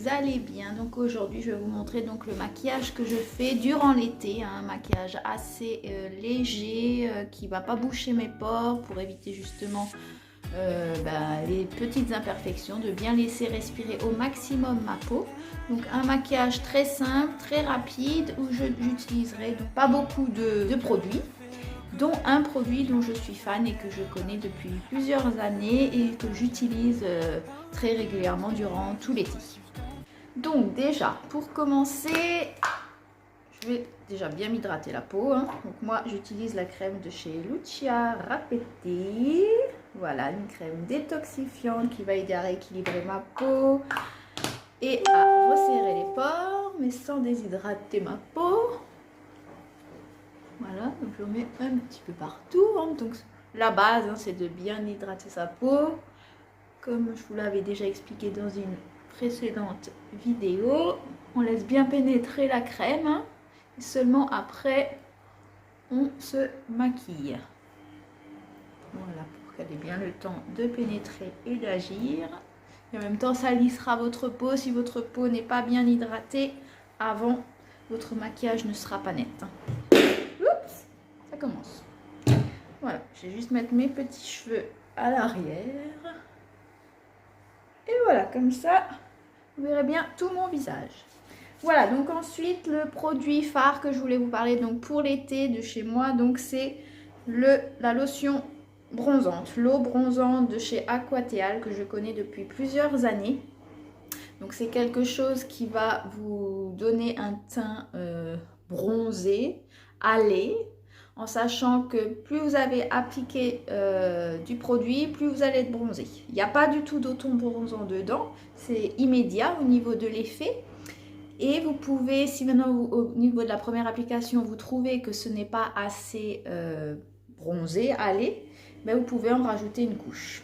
vous allez bien. Donc aujourd'hui je vais vous montrer donc le maquillage que je fais durant l'été, un maquillage assez léger qui va pas boucher mes pores pour éviter justement les petites imperfections, de bien laisser respirer au maximum ma peau. Donc un maquillage très simple, très rapide où j'utiliserai donc pas beaucoup de produits, dont un produit dont je suis fan et que je connais depuis plusieurs années et que j'utilise très régulièrement durant tout l'été. Donc déjà, pour commencer, je vais déjà bien m'hydrater la peau. Donc moi, j'utilise la crème de chez Lucia Rapetti. Voilà, une crème détoxifiante qui va aider à rééquilibrer ma peau et à resserrer les pores, mais sans déshydrater ma peau. Voilà, donc je mets un petit peu partout. Donc la base, c'est de bien hydrater sa peau. Comme je vous l'avais déjà expliqué dans une précédente vidéo, on laisse bien pénétrer la crème. Et seulement après, on se maquille. Voilà, pour qu'elle ait bien le temps de pénétrer et d'agir. Et en même temps, ça lissera votre peau. Si votre peau n'est pas bien hydratée avant, votre maquillage ne sera pas net. Oups, ça commence. Voilà, je vais juste mettre mes petits cheveux à l'arrière. Et voilà, comme ça, vous verrez bien tout mon visage. Voilà, donc ensuite, le produit phare que je voulais vous parler donc pour l'été de chez moi, donc c'est la lotion bronzante, l'eau bronzante de chez Aquateal que je connais depuis plusieurs années. Donc c'est quelque chose qui va vous donner un teint bronzé, hâlé, en sachant que plus vous avez appliqué du produit, plus vous allez être bronzé. Il n'y a pas du tout d'auto-bronzant dedans, c'est immédiat au niveau de l'effet. Et vous pouvez, si maintenant au niveau de la première application, vous trouvez que ce n'est pas assez bronzé, hâlé, ben vous pouvez en rajouter une couche.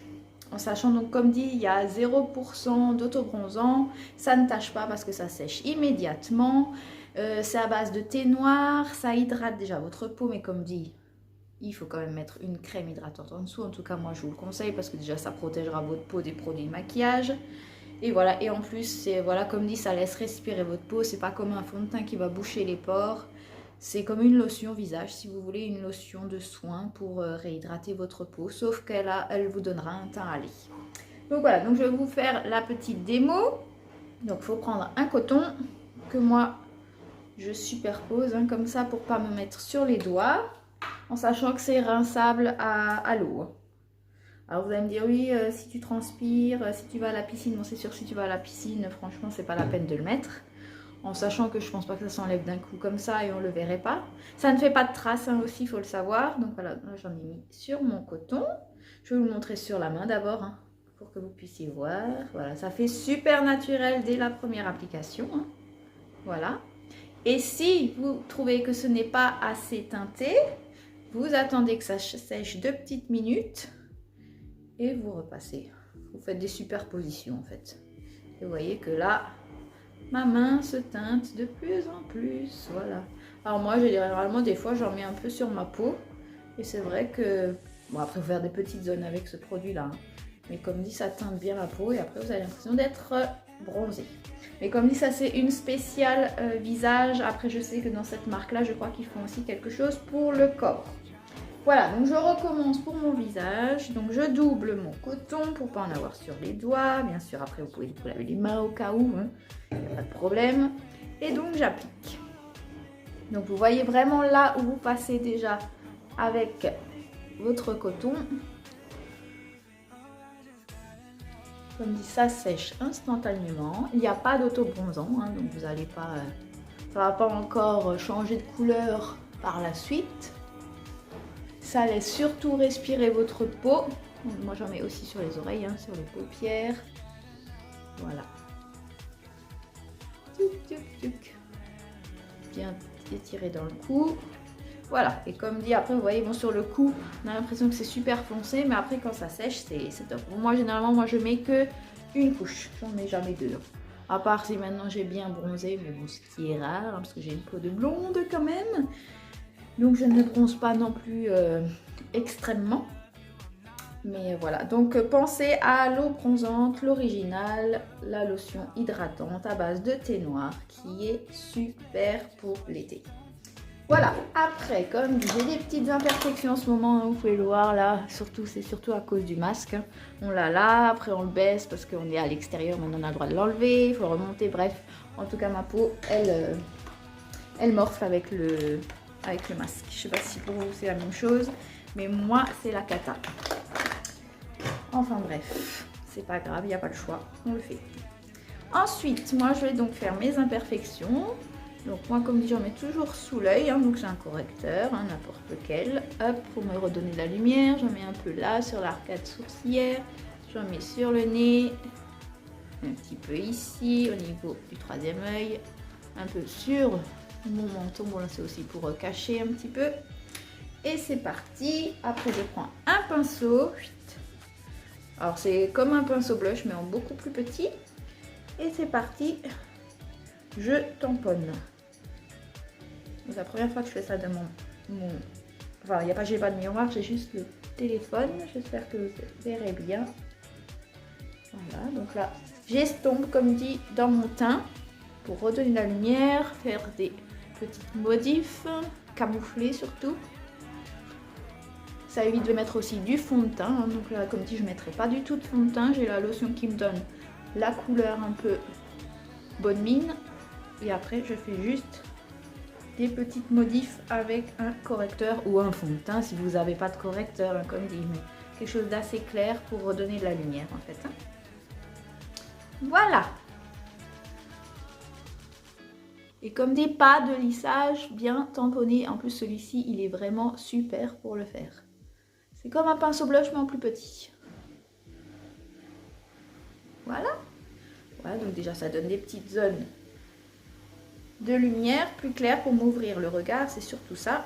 En sachant donc, comme dit, il y a 0% d'auto-bronzant, ça ne tâche pas parce que ça sèche immédiatement. C'est à base de thé noir, ça hydrate déjà votre peau, mais comme dit, il faut quand même mettre une crème hydratante en dessous. En tout cas, moi, je vous le conseille parce que déjà, ça protégera votre peau des produits de maquillage. Et voilà, et en plus, c'est voilà, comme dit, ça laisse respirer votre peau. C'est pas comme un fond de teint qui va boucher les pores. C'est comme une lotion visage, si vous voulez, une lotion de soin pour réhydrater votre peau. Sauf elle vous donnera un teint hâlé. Donc voilà, donc je vais vous faire la petite démo. Donc il faut prendre un coton que moi, je superpose comme ça pour pas me mettre sur les doigts. En sachant que c'est rinçable à l'eau. Alors vous allez me dire, oui, si tu transpires, si tu vas à la piscine, bon c'est sûr, si tu vas à la piscine, franchement, c'est pas la peine de le mettre. En sachant que je pense pas que ça s'enlève d'un coup comme ça et on le verrait pas. Ça ne fait pas de traces aussi, il faut le savoir. Donc voilà, j'en ai mis sur mon coton. Je vais vous le montrer sur la main d'abord, pour que vous puissiez voir. Voilà, ça fait super naturel dès la première application. Voilà. Et si vous trouvez que ce n'est pas assez teinté, vous attendez que ça sèche 2 petites minutes. Et vous repassez. Vous faites des superpositions en fait. Et vous voyez que là, ma main se teinte de plus en plus. Voilà. Alors moi, généralement, des fois, j'en mets un peu sur ma peau. Et c'est vrai que... Bon, après, vous faire des petites zones avec ce produit-là. Mais comme dit, ça teinte bien la peau. Et après, vous avez l'impression d'être bronzé. Mais comme dit, ça, c'est une spéciale visage. Après, je sais que dans cette marque-là, je crois qu'ils font aussi quelque chose pour le corps. Voilà, donc je recommence pour mon visage. Donc je double mon coton pour ne pas en avoir sur les doigts. Bien sûr, après vous pouvez vous laver les mains au cas où, il n'y a pas de problème. Et donc j'applique. Donc vous voyez vraiment là où vous passez déjà avec votre coton. Comme dit, ça sèche instantanément. Il n'y a pas d'auto-bronzant, donc vous n'allez pas... ça ne va pas encore changer de couleur par la suite. Ça laisse surtout respirer votre peau. Moi j'en mets aussi sur les oreilles, sur les paupières. Voilà. Tuc, tuc, tuc. Bien étiré dans le cou. Voilà. Et comme dit, après vous voyez, bon, sur le cou, on a l'impression que c'est super foncé, mais après quand ça sèche, c'est top. Moi généralement, moi je mets que une couche. J'en mets jamais deux. À part si maintenant j'ai bien bronzé, mais bon, ce qui est rare, parce que j'ai une peau de blonde quand même. Donc je ne bronze pas non plus extrêmement. Mais voilà, donc pensez à l'eau bronzante, l'original, la lotion hydratante à base de thé noir qui est super pour l'été. Voilà, après, comme j'ai des petites imperfections en ce moment, hein, vous pouvez le voir là, c'est surtout à cause du masque. Hein. On l'a là, après on le baisse parce qu'on est à l'extérieur, maintenant on a le droit de l'enlever, il faut le remonter, bref. En tout cas, ma peau, elle morfle avec le masque. Je sais pas si pour vous c'est la même chose, mais moi c'est la cata. Enfin bref, c'est pas grave, il n'y a pas le choix, on le fait. Ensuite, moi je vais donc faire mes imperfections. Donc moi comme dit, j'en mets toujours sous l'œil, hein, donc j'ai un correcteur, hein, n'importe lequel. Hop, pour me redonner de la lumière, j'en mets un peu là sur l'arcade sourcilière, j'en mets sur le nez, un petit peu ici au niveau du troisième œil, un peu sur mon menton, bon là c'est aussi pour cacher un petit peu. Et c'est parti, après je prends un pinceau, alors c'est comme un pinceau blush mais en beaucoup plus petit. Et c'est parti, je tamponne. C'est la première fois que je fais ça de enfin, j'ai pas de miroir, j'ai juste le téléphone. J'espère que vous verrez bien. Voilà, donc là, j'estompe comme dit dans mon teint pour redonner la lumière, faire des petites modifs, camoufler surtout. Ça évite de mettre aussi du fond de teint. Hein. Donc là, comme dit, je ne mettrai pas du tout de fond de teint. J'ai la lotion qui me donne la couleur un peu bonne mine. Et après, je fais juste des petites modifs avec un correcteur ou un fond de teint si vous n'avez pas de correcteur, hein, comme dit, mais quelque chose d'assez clair pour redonner de la lumière en fait. Hein. Voilà. Et comme dit, pas de lissage, bien tamponné. En plus, celui-ci, il est vraiment super pour le faire. C'est comme un pinceau blush mais en plus petit. Voilà. Voilà, donc déjà ça donne des petites zones de lumière plus claire pour m'ouvrir le regard, c'est surtout ça.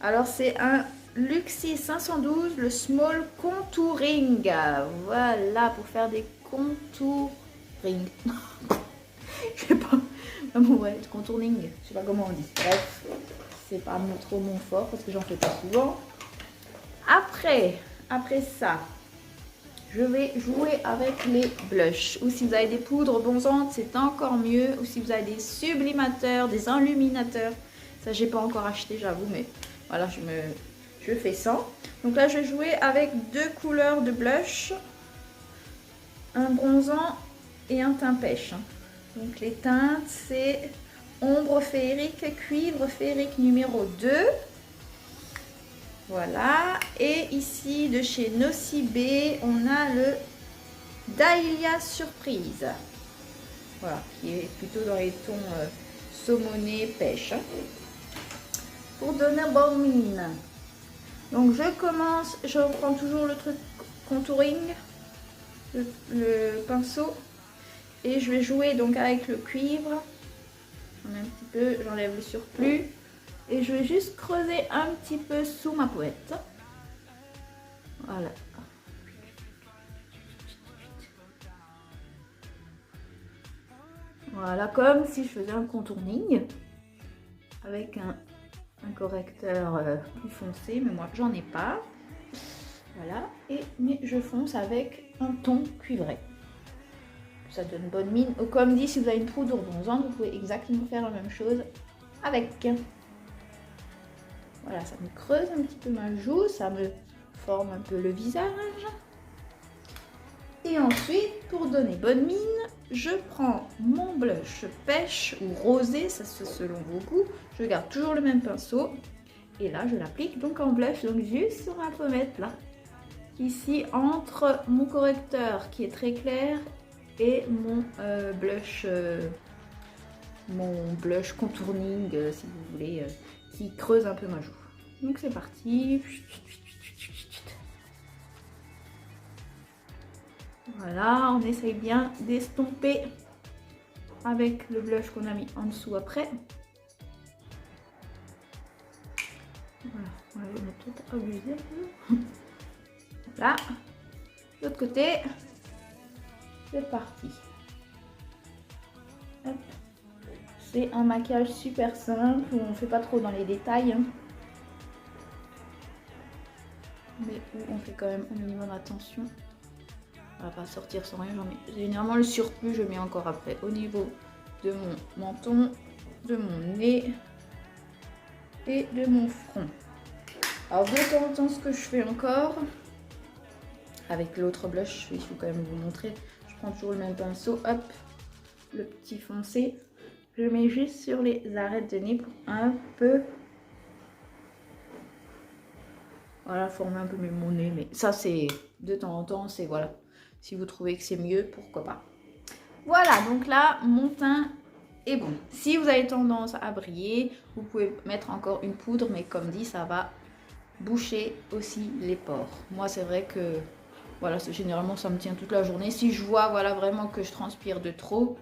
Alors c'est un Luxie 512, le Small Contouring. Voilà, pour faire des contouring. Je sais pas. Ouais, contouring, je sais pas comment on dit. Bref, c'est pas trop mon fort parce que j'en fais pas souvent. Après ça, je vais jouer avec les blushs. Ou si vous avez des poudres bronzantes, c'est encore mieux. Ou si vous avez des sublimateurs, des enluminateurs. Ça, j'ai pas encore acheté, j'avoue, mais voilà, je fais ça. Donc là, je vais jouer avec deux couleurs de blush. Un bronzant et un teint pêche. Donc les teintes, c'est ombre féerique, cuivre féerique numéro 2. Voilà, et ici de chez Nocibé, on a le Dahlia Surprise. Voilà, qui est plutôt dans les tons saumonné, pêche. Pour donner bonne mine. Donc je commence, je reprends toujours le truc contouring, le pinceau. Et je vais jouer donc avec le cuivre. J'en ai un petit peu, j'enlève le surplus. Et je vais juste creuser un petit peu sous ma pointe. Voilà. Voilà, comme si je faisais un contouring avec un correcteur plus foncé, mais moi j'en ai pas. Voilà, mais je fonce avec un ton cuivré. Ça donne bonne mine. Ou comme dit, si vous avez une poudre bronzante, vous pouvez exactement faire la même chose avec. Voilà, ça me creuse un petit peu ma joue, ça me forme un peu le visage. Et ensuite, pour donner bonne mine, je prends mon blush pêche ou rosé, ça c'est selon vos goûts. Je garde toujours le même pinceau. Et là, je l'applique donc en blush, donc juste sur ma pommette là. Ici, entre mon correcteur qui est très clair et mon blush contouring, si vous voulez, qui creuse un peu ma joue. Donc c'est parti. Voilà, on essaye bien d'estomper avec le blush qu'on a mis en dessous après. Voilà, on va tout abuser un peu. Voilà, l'autre côté, c'est parti. C'est un maquillage super simple, où on ne fait pas trop dans les détails. Hein. Mais où on fait quand même un minimum attention. On va pas sortir sans rien, j'en mets. Généralement le surplus je mets encore après au niveau de mon menton, de mon nez et de mon front. Alors de temps en temps ce que je fais encore, avec l'autre blush, il faut quand même vous montrer, je prends toujours le même pinceau, hop, le petit foncé, je mets juste sur les arêtes de nez pour un peu, voilà, former un peu mon nez, mais ça c'est de temps en temps, c'est voilà, si vous trouvez que c'est mieux, pourquoi pas. Voilà, donc là, mon teint est bon. Si vous avez tendance à briller, vous pouvez mettre encore une poudre, mais comme dit, ça va boucher aussi les pores. Moi, c'est vrai que, voilà, généralement, ça me tient toute la journée. Si je vois, voilà, vraiment que je transpire de trop,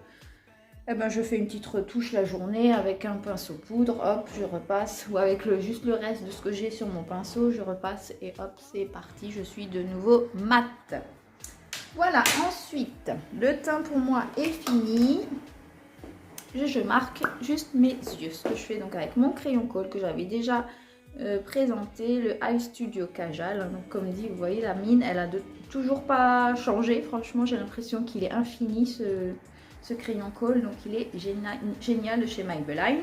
eh ben, je fais une petite retouche la journée avec un pinceau poudre, hop, je repasse, ou avec juste le reste de ce que j'ai sur mon pinceau, je repasse et hop, c'est parti, je suis de nouveau mat. Voilà, ensuite, le teint pour moi est fini. Je marque juste mes yeux. Ce que je fais donc avec mon crayon colle que j'avais déjà présenté, le Eye Studio Kajal. Donc comme dit, vous voyez la mine, elle a toujours pas changé. Franchement, j'ai l'impression qu'il est infini ce crayon colle. Donc il est génial de chez Maybelline.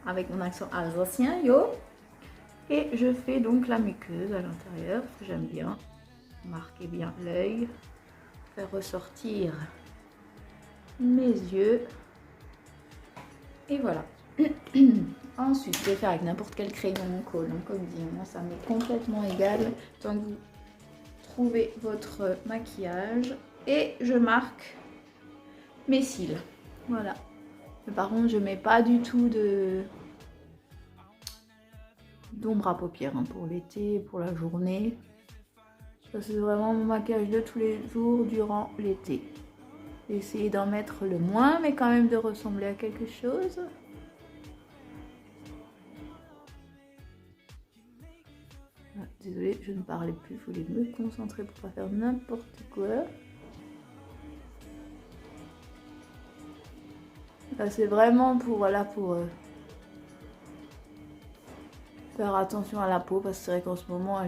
Avec mon accent alsacien, yo. Et je fais donc la muqueuse à l'intérieur, parce que j'aime bien. Marquer bien l'œil, faire ressortir mes yeux et voilà. Ensuite je vais faire avec n'importe quel crayon colle, donc comme dit, moi ça m'est complètement égal tant que vous trouvez votre maquillage. Et je marque mes cils, voilà. Mais par contre je mets pas du tout d'ombre à paupières hein, pour l'été, pour la journée. Ça c'est vraiment mon maquillage de tous les jours durant l'été. Essayez d'en mettre le moins, mais quand même de ressembler à quelque chose. Ah, désolée, je ne parlais plus, il fallait me concentrer pour pas faire n'importe quoi. Là c'est vraiment pour, voilà, pour faire attention à la peau, parce que c'est vrai qu'en ce moment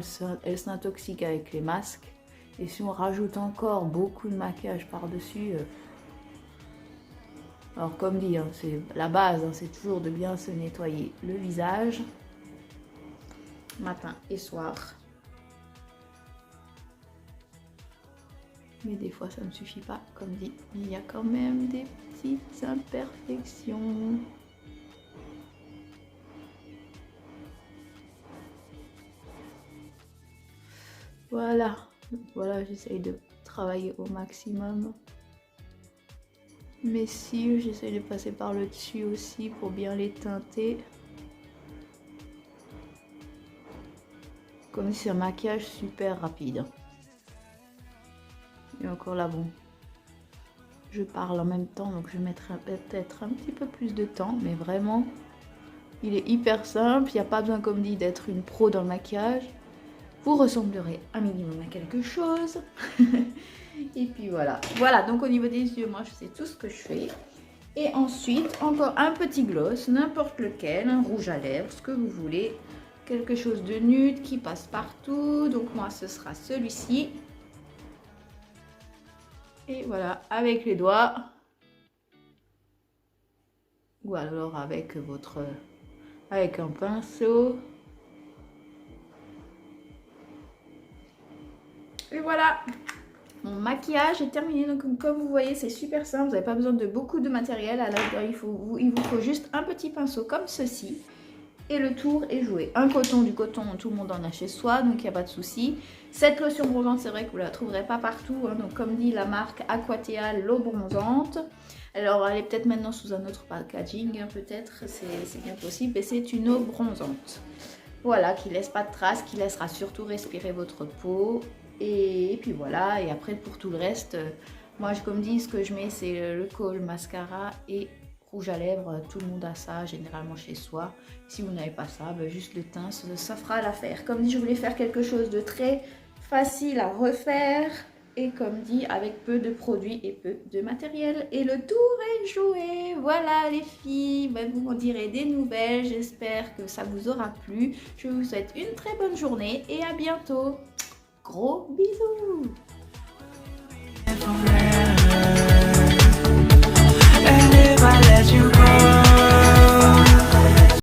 elle s'intoxique avec les masques. Et si on rajoute encore beaucoup de maquillage par-dessus, alors comme dit, hein, c'est la base, hein, c'est toujours de bien se nettoyer le visage, matin et soir. Mais des fois ça ne suffit pas, comme dit, il y a quand même des petites imperfections. Voilà. Voilà, j'essaye de travailler au maximum. Mes cils, j'essaye de passer par le dessus aussi pour bien les teinter. Comme si c'est un maquillage super rapide. Et encore là, bon, je parle en même temps, donc je mettrai peut-être un petit peu plus de temps, mais vraiment, il est hyper simple. Il n'y a pas besoin, comme dit, d'être une pro dans le maquillage. Vous ressemblerez un minimum à quelque chose. Et puis voilà. Voilà, donc au niveau des yeux, moi je sais tout ce que je fais. Et ensuite, encore un petit gloss, n'importe lequel, un rouge à lèvres, ce que vous voulez. Quelque chose de nude qui passe partout. Donc moi ce sera celui-ci. Et voilà, avec les doigts. Ou alors avec avec un pinceau. Et voilà, mon maquillage est terminé. Donc comme vous voyez, c'est super simple, vous n'avez pas besoin de beaucoup de matériel. À l'intérieur, il vous faut juste un petit pinceau comme ceci. Et le tour est joué. Du coton, tout le monde en a chez soi, donc il n'y a pas de souci. Cette lotion bronzante, c'est vrai que vous ne la trouverez pas partout. Hein, donc comme dit la marque Aquatea, l'eau bronzante. Alors elle est peut-être maintenant sous un autre packaging, hein, peut-être, c'est bien possible. Et c'est une eau bronzante. Voilà, qui ne laisse pas de traces, qui laissera surtout respirer votre peau. Et puis voilà, et après pour tout le reste, moi comme dit, ce que je mets c'est le kohl, mascara et rouge à lèvres. Tout le monde a ça généralement chez soi. Si vous n'avez pas ça, ben juste le teint, ça fera l'affaire. Comme dit, je voulais faire quelque chose de très facile à refaire. Et comme dit, avec peu de produits et peu de matériel. Et le tour est joué. Voilà les filles, vous m'en direz des nouvelles. J'espère que ça vous aura plu. Je vous souhaite une très bonne journée et à bientôt. Gros bisous.